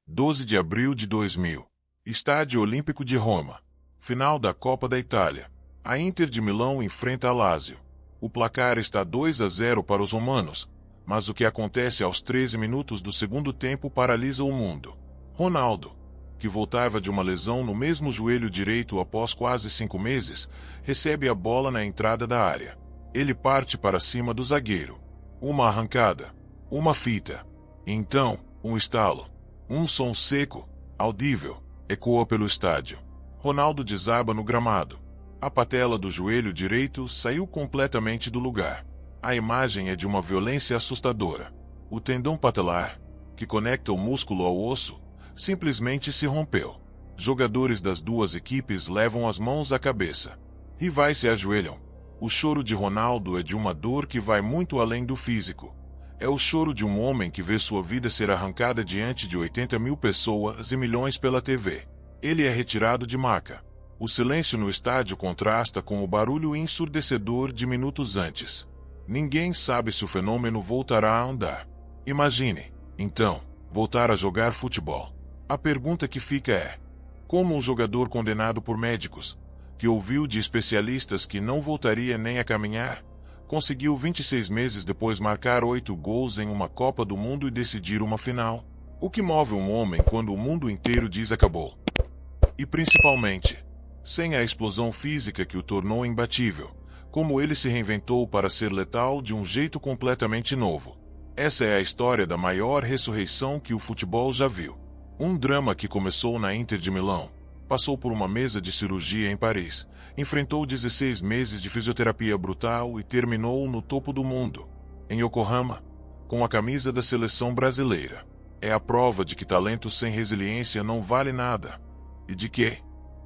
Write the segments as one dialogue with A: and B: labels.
A: 12 de abril de 2000. Estádio Olímpico de Roma. Final da Copa da Itália. A Inter de Milão enfrenta a Lazio. O placar está 2-0 para os romanos, mas o que acontece aos 13 minutos do segundo tempo paralisa o mundo. Ronaldo, que voltava de uma lesão no mesmo joelho direito após quase 5 meses, recebe a bola na entrada da área. Ele parte para cima do zagueiro. Uma arrancada. Uma fita. Então, um estalo. Um som seco, audível, ecoa pelo estádio. Ronaldo desaba no gramado. A patela do joelho direito saiu completamente do lugar. A imagem é de uma violência assustadora. O tendão patelar, que conecta o músculo ao osso, simplesmente se rompeu. Jogadores das duas equipes levam as mãos à cabeça. Rivais se ajoelham. O choro de Ronaldo é de uma dor que vai muito além do físico. É o choro de um homem que vê sua vida ser arrancada diante de 80 mil pessoas e milhões pela TV. Ele é retirado de maca. O silêncio no estádio contrasta com o barulho ensurdecedor de minutos antes. Ninguém sabe se o fenômeno voltará a andar. Imagine, então, voltar a jogar futebol. A pergunta que fica é: como um jogador condenado por médicos, que ouviu de especialistas que não voltaria nem a caminhar, conseguiu 26 meses depois marcar 8 gols em uma Copa do Mundo e decidir uma final? O que move um homem quando o mundo inteiro diz acabou? E principalmente, sem a explosão física que o tornou imbatível, como ele se reinventou para ser letal de um jeito completamente novo. Essa é a história da maior ressurreição que o futebol já viu. Um drama que começou na Inter de Milão, passou por uma mesa de cirurgia em Paris, enfrentou 16 meses de fisioterapia brutal e terminou no topo do mundo, em Yokohama, com a camisa da seleção brasileira. É a prova de que talento sem resiliência não vale nada, e de que,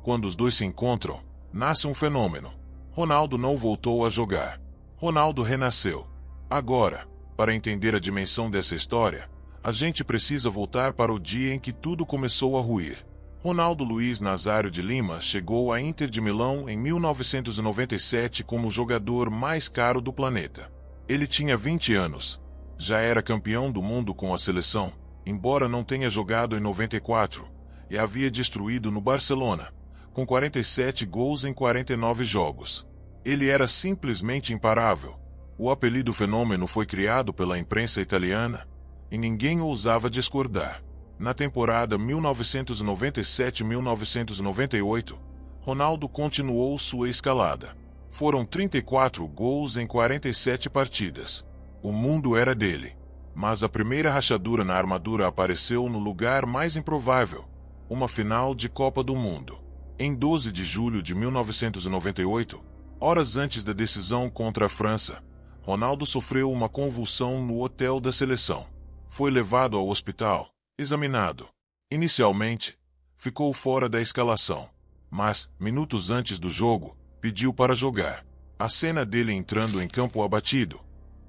A: quando os dois se encontram, nasce um fenômeno. Ronaldo não voltou a jogar. Ronaldo renasceu. Agora, para entender a dimensão dessa história, a gente precisa voltar para o dia em que tudo começou a ruir. Ronaldo Luiz Nazário de Lima chegou à Inter de Milão em 1997 como o jogador mais caro do planeta. Ele tinha 20 anos. Já era campeão do mundo com a seleção, embora não tenha jogado em 94, e havia destruído no Barcelona, com 47 gols em 49 jogos. Ele era simplesmente imparável. O apelido fenômeno foi criado pela imprensa italiana, e ninguém ousava discordar. Na temporada 1997-1998, Ronaldo continuou sua escalada. Foram 34 gols em 47 partidas. O mundo era dele. Mas a primeira rachadura na armadura apareceu no lugar mais improvável, uma final de Copa do Mundo. Em 12 de julho de 1998, horas antes da decisão contra a França, Ronaldo sofreu uma convulsão no hotel da seleção. Foi levado ao hospital, examinado. Inicialmente, ficou fora da escalação, mas, minutos antes do jogo, pediu para jogar. A cena dele entrando em campo abatido,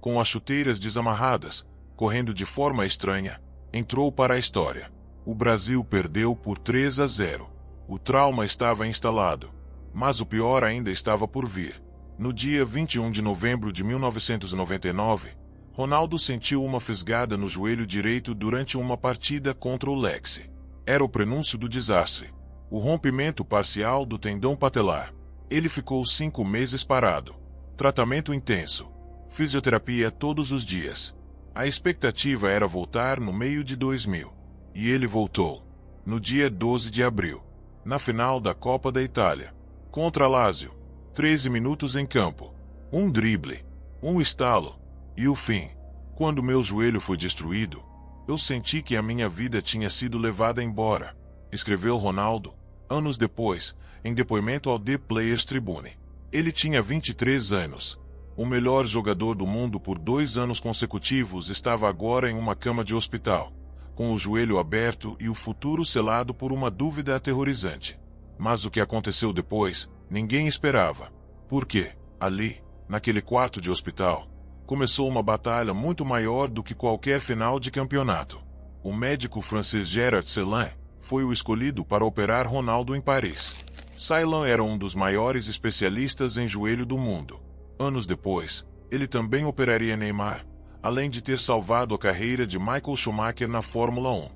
A: com as chuteiras desamarradas, correndo de forma estranha, entrou para a história. O Brasil perdeu por 3-0. O trauma estava instalado, mas o pior ainda estava por vir. No dia 21 de novembro de 1999, Ronaldo sentiu uma fisgada no joelho direito durante uma partida contra o Lecce. Era o prenúncio do desastre. O rompimento parcial do tendão patelar. Ele ficou 5 meses parado. Tratamento intenso. Fisioterapia todos os dias. A expectativa era voltar no meio de 2000. E ele voltou. No dia 12 de abril. Na final da Copa da Itália. Contra a Lazio. 13 minutos em campo. Um drible. Um estalo. E o fim. Quando meu joelho foi destruído, eu senti que a minha vida tinha sido levada embora, escreveu Ronaldo, anos depois, em depoimento ao The Players Tribune. Ele tinha 23 anos. O melhor jogador do mundo por 2 anos consecutivos estava agora em uma cama de hospital, com o joelho aberto e o futuro selado por uma dúvida aterrorizante. Mas o que aconteceu depois, ninguém esperava. Porque, ali, naquele quarto de hospital, começou uma batalha muito maior do que qualquer final de campeonato. O médico francês Gerard Celan foi o escolhido para operar Ronaldo em Paris. Celan era um dos maiores especialistas em joelho do mundo. Anos depois, ele também operaria Neymar, além de ter salvado a carreira de Michael Schumacher na Fórmula 1.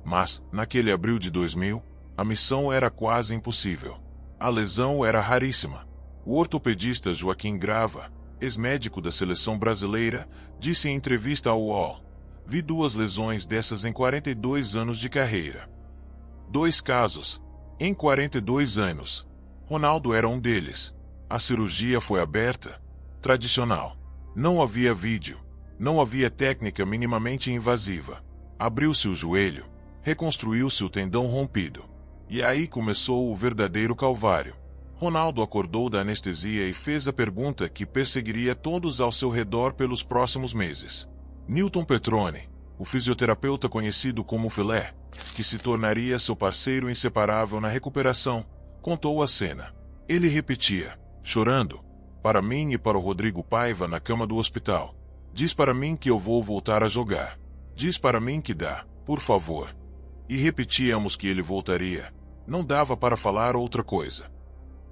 A: Mas, naquele abril de 2000, a missão era quase impossível. A lesão era raríssima. O ortopedista Joaquim Grava, ex-médico da seleção brasileira, disse em entrevista ao UOL: "Vi 2 lesões dessas em 42 anos de carreira. 2 casos, em 42 anos. Ronaldo era um deles. A cirurgia foi aberta, tradicional. Não havia vídeo, não havia técnica minimamente invasiva. Abriu-se o joelho, reconstruiu-se o tendão rompido. E aí começou o verdadeiro calvário." Ronaldo acordou da anestesia e fez a pergunta que perseguiria todos ao seu redor pelos próximos meses. Newton Petrone, o fisioterapeuta conhecido como Filé, que se tornaria seu parceiro inseparável na recuperação, contou a cena. Ele repetia, chorando, para mim e para o Rodrigo Paiva na cama do hospital: "Diz para mim que eu vou voltar a jogar. Diz para mim que dá, por favor." E repetíamos que ele voltaria. Não dava para falar outra coisa.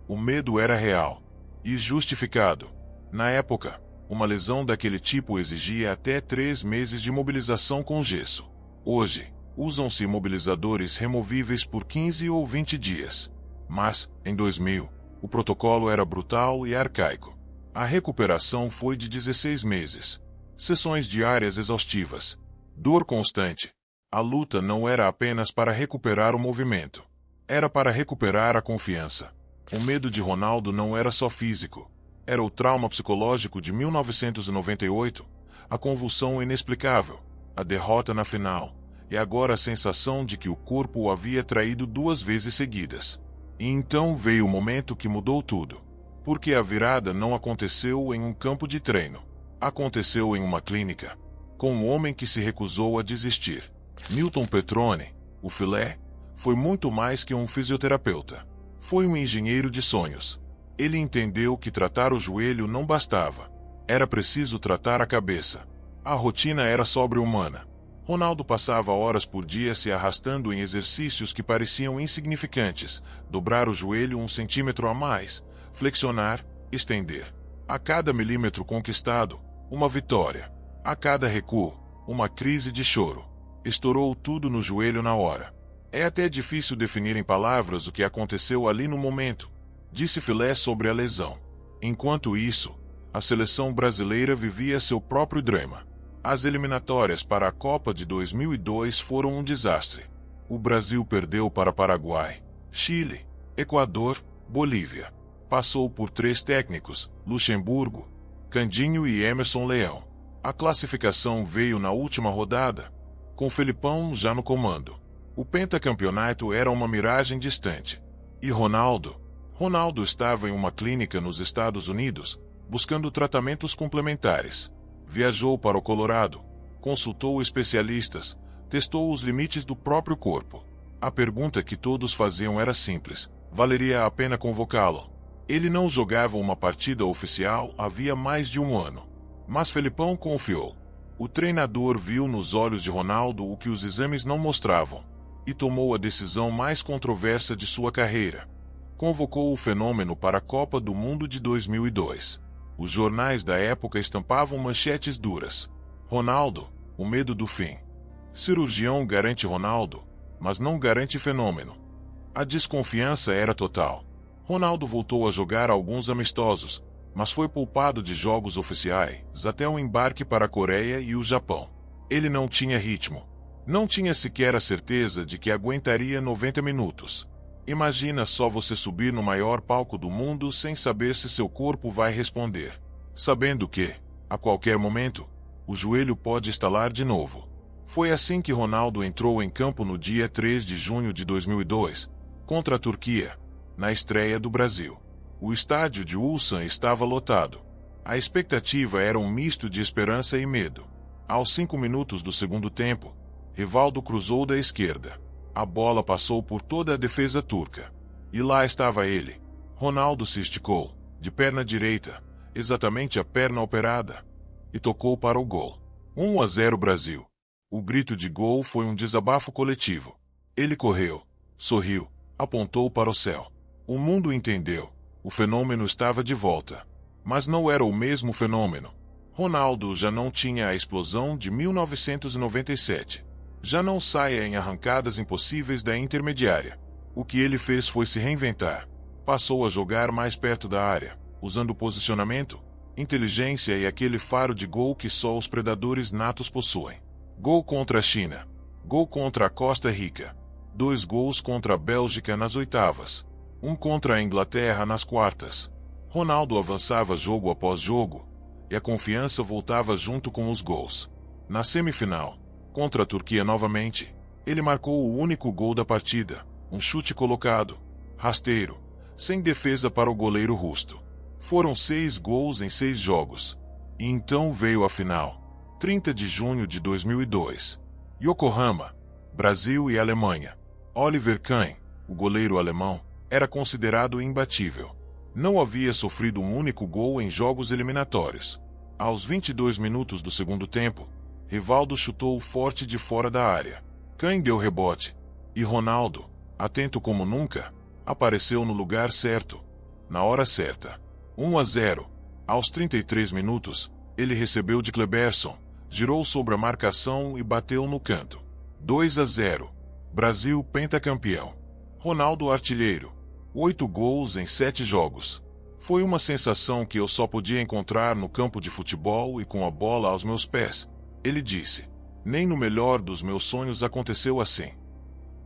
A: O medo era real e justificado. Na época, uma lesão daquele tipo exigia até 3 meses de imobilização com gesso. Hoje, usam-se imobilizadores removíveis por 15 ou 20 dias. Mas, em 2000, o protocolo era brutal e arcaico. A recuperação foi de 16 meses. Sessões diárias exaustivas. Dor constante. A luta não era apenas para recuperar o movimento. Era para recuperar a confiança. O medo de Ronaldo não era só físico. Era o trauma psicológico de 1998, a convulsão inexplicável, a derrota na final, e agora a sensação de que o corpo o havia traído 2 vezes seguidas. E então veio o momento que mudou tudo. Porque a virada não aconteceu em um campo de treino. Aconteceu em uma clínica, com um homem que se recusou a desistir. Newton Petrone, o Filé, foi muito mais que um fisioterapeuta. Foi um engenheiro de sonhos. Ele entendeu que tratar o joelho não bastava. Era preciso tratar a cabeça. A rotina era sobre-humana. Ronaldo passava horas por dia se arrastando em exercícios que pareciam insignificantes: dobrar o joelho 1 centímetro a mais, flexionar, estender. A cada milímetro conquistado, uma vitória. A cada recuo, uma crise de choro. Estourou tudo no joelho na hora. É até difícil definir em palavras o que aconteceu ali no momento, disse Filé sobre a lesão. Enquanto isso, a seleção brasileira vivia seu próprio drama. As eliminatórias para a Copa de 2002 foram um desastre. O Brasil perdeu para Paraguai, Chile, Equador, Bolívia. Passou por 3 técnicos, Luxemburgo, Candinho e Emerson Leão. A classificação veio na última rodada, com Felipão já no comando. O pentacampeonato era uma miragem distante. E Ronaldo estava em uma clínica nos Estados Unidos, buscando tratamentos complementares. Viajou para o Colorado, consultou especialistas, testou os limites do próprio corpo. A pergunta que todos faziam era simples: valeria a pena convocá-lo? Ele não jogava uma partida oficial havia mais de 1 ano. Mas Felipão confiou. O treinador viu nos olhos de Ronaldo o que os exames não mostravam, e tomou a decisão mais controversa de sua carreira. Convocou o fenômeno para a Copa do Mundo de 2002. Os jornais da época estampavam manchetes duras: Ronaldo, o medo do fim. Cirurgião garante Ronaldo, mas não garante fenômeno. A desconfiança era total. Ronaldo voltou a jogar alguns amistosos, mas foi poupado de jogos oficiais até o embarque para a Coreia e o Japão. Ele não tinha ritmo. Não tinha sequer a certeza de que aguentaria 90 minutos. Imagina só você subir no maior palco do mundo sem saber se seu corpo vai responder. Sabendo que, a qualquer momento, o joelho pode estalar de novo. Foi assim que Ronaldo entrou em campo no dia 3 de junho de 2002, contra a Turquia, na estreia do Brasil. O estádio de Ulsan estava lotado. A expectativa era um misto de esperança e medo. Aos 5 minutos do segundo tempo, Rivaldo cruzou da esquerda. A bola passou por toda a defesa turca. E lá estava ele. Ronaldo se esticou, de perna direita, exatamente a perna operada, e tocou para o gol. 1-0 Brasil. O grito de gol foi um desabafo coletivo. Ele correu, sorriu, apontou para o céu. O mundo entendeu. O fenômeno estava de volta. Mas não era o mesmo fenômeno. Ronaldo já não tinha a explosão de 1997. Já não saia em arrancadas impossíveis da intermediária. O que ele fez foi se reinventar. Passou a jogar mais perto da área, usando posicionamento, inteligência e aquele faro de gol que só os predadores natos possuem. Gol contra a China. Gol contra a Costa Rica. 2 gols contra a Bélgica nas oitavas. 1 contra a Inglaterra nas quartas. Ronaldo avançava jogo após jogo, e a confiança voltava junto com os gols. Na semifinal, contra a Turquia novamente, ele marcou o único gol da partida, um chute colocado, rasteiro, sem defesa para o goleiro Rusto. Foram 6 gols em 6 jogos. E então veio a final. 30 de junho de 2002. Yokohama, Brasil e Alemanha. Oliver Kahn, o goleiro alemão, era considerado imbatível. Não havia sofrido um único gol em jogos eliminatórios. Aos 22 minutos do segundo tempo, Rivaldo chutou forte de fora da área. Kahn deu rebote. E Ronaldo, atento como nunca, apareceu no lugar certo, na hora certa. 1-0. Aos 33 minutos, ele recebeu de Kleberson, girou sobre a marcação e bateu no canto. 2-0. Brasil pentacampeão. Ronaldo artilheiro. 8 gols em 7 jogos. Foi uma sensação que eu só podia encontrar no campo de futebol e com a bola aos meus pés. Ele disse. Nem no melhor dos meus sonhos aconteceu assim.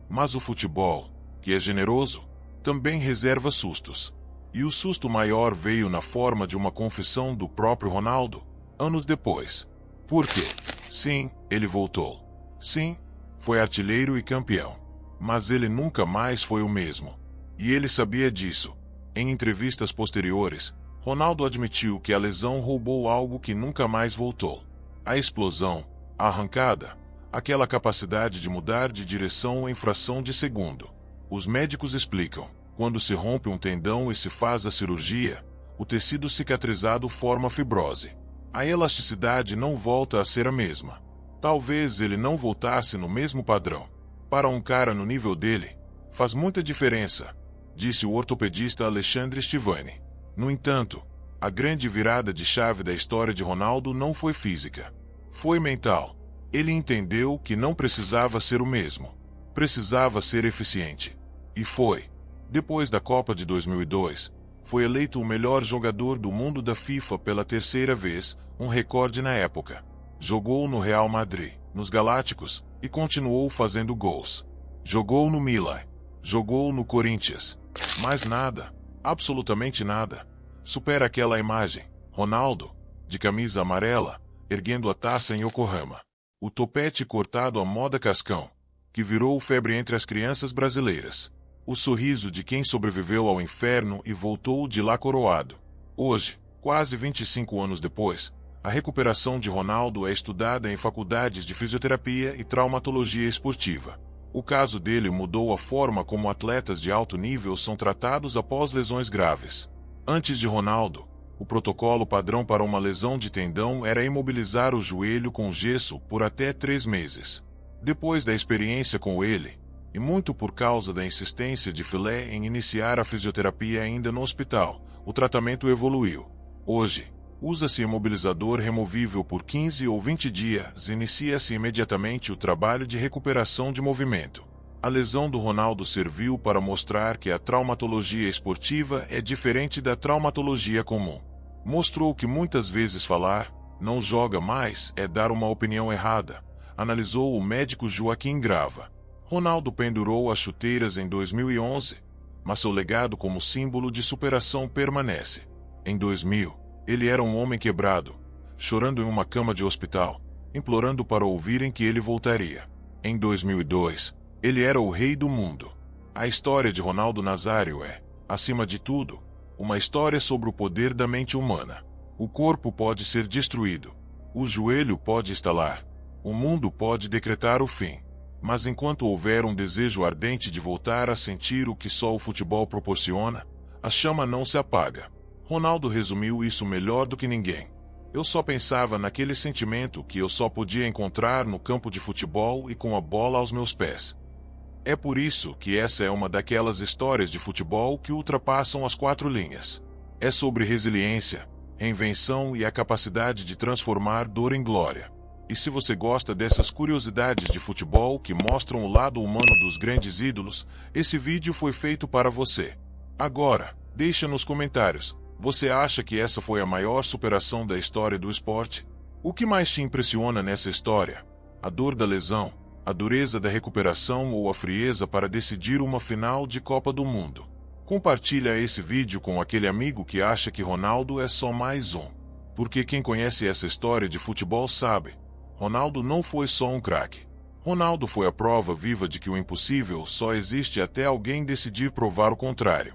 A: Mas o futebol, que é generoso, também reserva sustos. E o susto maior veio na forma de uma confissão do próprio Ronaldo, anos depois. Por quê? Sim, ele voltou. Sim, foi artilheiro e campeão. Mas ele nunca mais foi o mesmo. E ele sabia disso. Em entrevistas posteriores, Ronaldo admitiu que a lesão roubou algo que nunca mais voltou. A explosão, a arrancada, aquela capacidade de mudar de direção em fração de segundo. Os médicos explicam, quando se rompe um tendão e se faz a cirurgia, o tecido cicatrizado forma fibrose. A elasticidade não volta a ser a mesma. Talvez ele não voltasse no mesmo padrão. Para um cara no nível dele, faz muita diferença, disse o ortopedista Alexandre Stivani. No entanto, a grande virada de chave da história de Ronaldo não foi física. Foi mental. Ele entendeu que não precisava ser o mesmo. Precisava ser eficiente. E foi. Depois da Copa de 2002, foi eleito o melhor jogador do mundo da FIFA pela 3ª vez, um recorde na época. Jogou no Real Madrid, nos Galácticos, e continuou fazendo gols. Jogou no Milan. Jogou no Corinthians. Mas nada, absolutamente nada, supera aquela imagem, Ronaldo, de camisa amarela, erguendo a taça em Yokohama. O topete cortado à moda Cascão, que virou febre entre as crianças brasileiras. O sorriso de quem sobreviveu ao inferno e voltou de lá coroado. Hoje, quase 25 anos depois, a recuperação de Ronaldo é estudada em faculdades de fisioterapia e traumatologia esportiva. O caso dele mudou a forma como atletas de alto nível são tratados após lesões graves. Antes de Ronaldo, o protocolo padrão para uma lesão de tendão era imobilizar o joelho com gesso por até 3 meses. Depois da experiência com ele, e muito por causa da insistência de Filé em iniciar a fisioterapia ainda no hospital, o tratamento evoluiu. Hoje, usa-se imobilizador removível por 15 ou 20 dias e inicia-se imediatamente o trabalho de recuperação de movimento. A lesão do Ronaldo serviu para mostrar que a traumatologia esportiva é diferente da traumatologia comum. Mostrou que muitas vezes falar, não joga mais, é dar uma opinião errada, analisou o médico Joaquim Grava. Ronaldo pendurou as chuteiras em 2011, mas seu legado como símbolo de superação permanece. Em 2000, ele era um homem quebrado, chorando em uma cama de hospital, implorando para ouvirem que ele voltaria. Em 2002, ele era o rei do mundo. A história de Ronaldo Nazário é, acima de tudo, uma história sobre o poder da mente humana. O corpo pode ser destruído, o joelho pode estalar, o mundo pode decretar o fim. Mas enquanto houver um desejo ardente de voltar a sentir o que só o futebol proporciona, a chama não se apaga. Ronaldo resumiu isso melhor do que ninguém. Eu só pensava naquele sentimento que eu só podia encontrar no campo de futebol e com a bola aos meus pés. É por isso que essa é uma daquelas histórias de futebol que ultrapassam as 4 linhas. É sobre resiliência, reinvenção e a capacidade de transformar dor em glória. E se você gosta dessas curiosidades de futebol que mostram o lado humano dos grandes ídolos, esse vídeo foi feito para você. Agora, deixa nos comentários, você acha que essa foi a maior superação da história do esporte? O que mais te impressiona nessa história? A dor da lesão, a dureza da recuperação ou a frieza para decidir uma final de Copa do Mundo? Compartilha esse vídeo com aquele amigo que acha que Ronaldo é só mais um. Porque quem conhece essa história de futebol sabe, Ronaldo não foi só um craque. Ronaldo foi a prova viva de que o impossível só existe até alguém decidir provar o contrário.